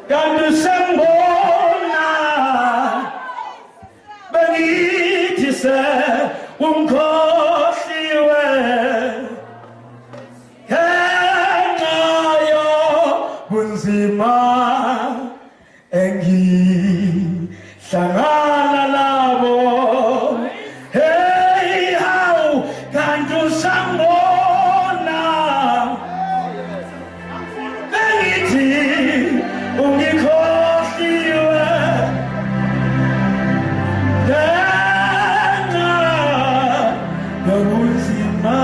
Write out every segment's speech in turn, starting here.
kantu sangibona bengithi se umkhohliwe ngenxa bunzima engihlangana nabo. Hey hawu kantu sangibona bengithi ungikhohliwe ngenxa yobunzima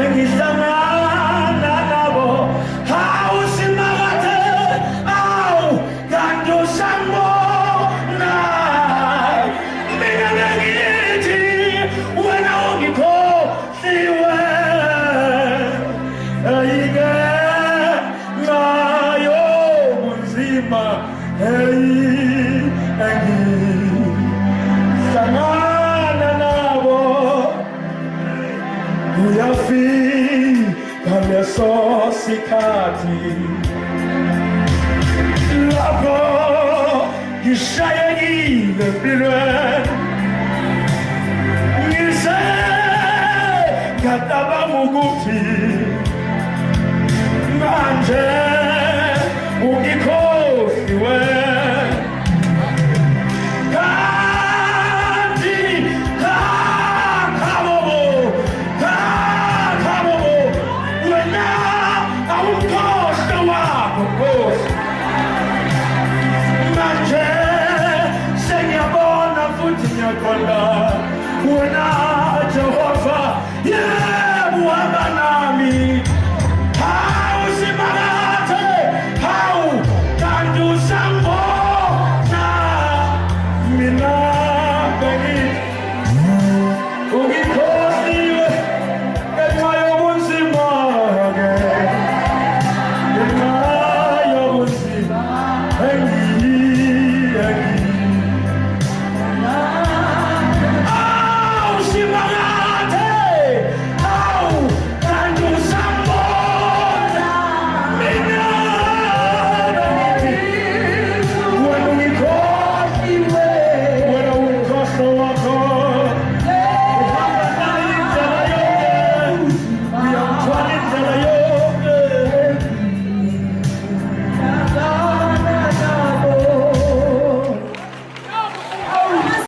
engihlangana nabo. Hawu simakathe, awu kantu sangibona mina bengithi wena ungikhohliwe ngenxa yobunzima engihlangana nabo. Kuyafika leso sikhathi lapho ngishayekile empilweni, ngise ngacabanga ukuthi